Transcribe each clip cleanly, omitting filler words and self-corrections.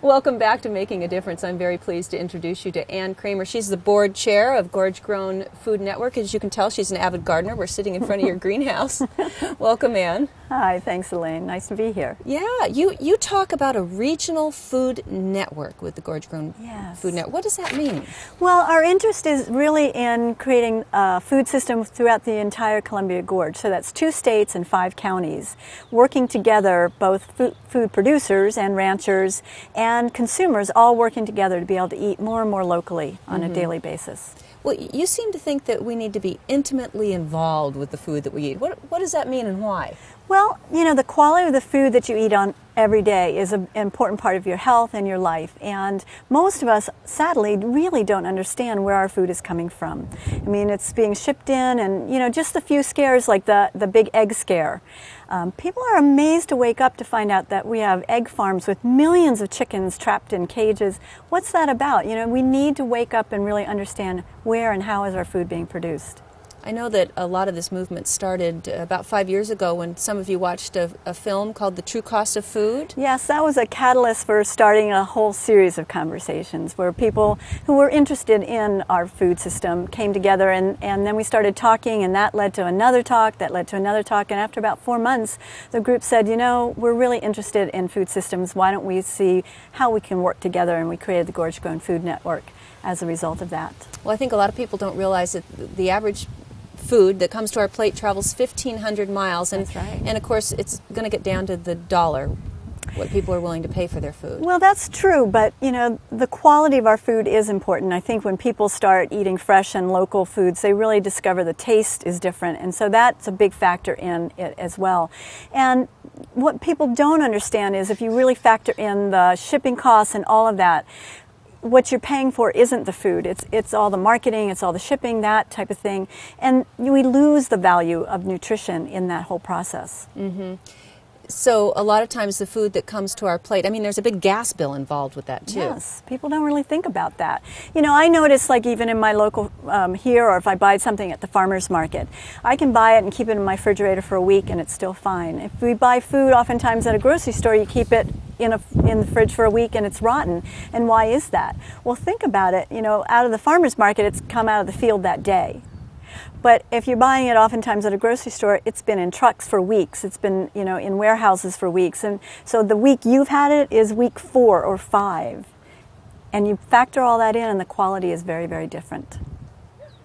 Welcome back to Making a Difference. I'm very pleased to introduce you to Ann Kramer. She's the board chair of Gorge Grown Food Network. As you can tell, she's an avid gardener. We're sitting in front of your greenhouse. Welcome, Ann. Hi, thanks, Elaine. Nice to be here. Yeah, you talk about a regional food network with the Gorge Grown Food Network. What does that mean? Well, our interest is really in creating a food system throughout the entire Columbia Gorge. So that's 2 states and 5 counties, working together, both food producers and ranchers and consumers all working together to be able to eat more and more locally on a daily basis. Well, you seem to think that we need to be intimately involved with the food that we eat. What does that mean and why? Well, you know, the quality of the food that you eat on every day is an important part of your health and your life. And most of us, sadly, really don't understand where our food is coming from. I mean, it's being shipped in and, you know, just a few scares like the big egg scare. People are amazed to wake up to find out that we have egg farms with millions of chickens trapped in cages. What's that about? You know, we need to wake up and really understand where and how is our food being produced. I know that a lot of this movement started about 5 years ago when some of you watched a film called The True Cost of Food. Yes, that was a catalyst for starting a whole series of conversations where people who were interested in our food system came together and then we started talking, and that led to another talk, that led to another talk, and after about 4 months the group said, you know, we're really interested in food systems, why don't we see how we can work together, and we created the Gorge Grown Food Network as a result of that. Well, I think a lot of people don't realize that the average food that comes to our plate travels 1,500 miles, and, That's right. And of course it's going to get down to the dollar, what people are willing to pay for their food. Well, that's true, but you know, the quality of our food is important. I think when people start eating fresh and local foods, they really discover the taste is different, and so that's a big factor in it as well. And what people don't understand is if you really factor in the shipping costs and all of that, what you're paying for isn't the food. It's all the marketing, it's all the shipping, that type of thing. And we lose the value of nutrition in that whole process. So a lot of times the food that comes to our plate, I mean, there's a big gas bill involved with that too. Yes, people don't really think about that. You know, I notice, like, even in my local here, or if I buy something at the farmer's market, I can buy it and keep it in my refrigerator for a week and it's still fine. If we buy food oftentimes at a grocery store, you keep it in the fridge for a week and it's rotten. And why is that? Well, think about it. You know, out of the farmer's market, it's come out of the field that day. But if you're buying it oftentimes at a grocery store, it's been in trucks for weeks. It's been, you know, in warehouses for weeks. And so the week you've had it is week 4 or 5. And you factor all that in and the quality is very, very different.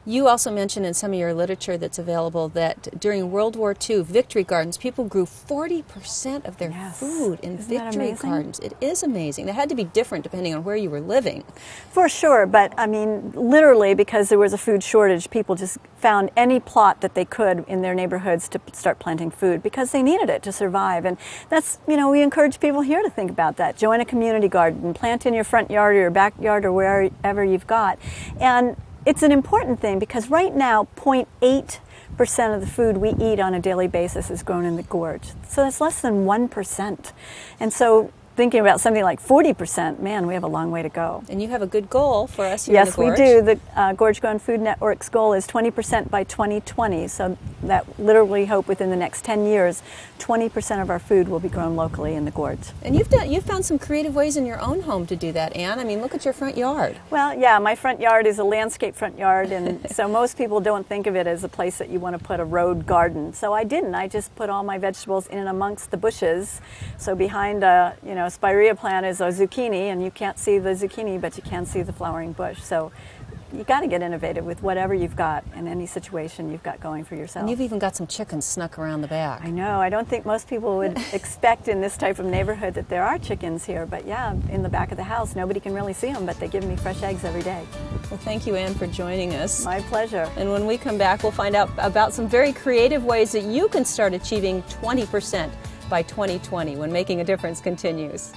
You also mentioned in some of your literature that's available that during World War II, victory gardens, people grew 40% of their food in victory gardens. It is amazing. It had to be different depending on where you were living. For sure, but I mean, literally, because there was a food shortage, people just found any plot that they could in their neighborhoods to start planting food because they needed it to survive. And that's, you know, we encourage people here to think about that. Join a community garden, plant in your front yard or your backyard or wherever you've got. And it's an important thing because right now 0.8% of the food we eat on a daily basis is grown in the gorge. So that's less than 1%. And so thinking about something like 40%, man, we have a long way to go. And you have a good goal for us here in the Gorge. Yes, we do. The Gorge Grown Food Network's goal is 20% by 2020. So that literally hope within the next 10 years, 20% of our food will be grown locally in the Gorge. And you've found some creative ways in your own home to do that, Ann. I mean, look at your front yard. Well, yeah, my front yard is a landscape front yard, and so most people don't think of it as a place that you want to put a road garden. So I didn't. I just put all my vegetables in and amongst the bushes. So behind a, you know, spirea plant is a zucchini, and you can't see the zucchini, but you can see the flowering bush. So you got to get innovative with whatever you've got in any situation you've got going for yourself. And you've even got some chickens snuck around the back. I know. I don't think most people would expect in this type of neighborhood that there are chickens here, but yeah, in the back of the house, nobody can really see them, but they give me fresh eggs every day. Well, thank you, Ann, for joining us. My pleasure. And when we come back, we'll find out about some very creative ways that you can start achieving 20% by 2020 when Making a Difference continues.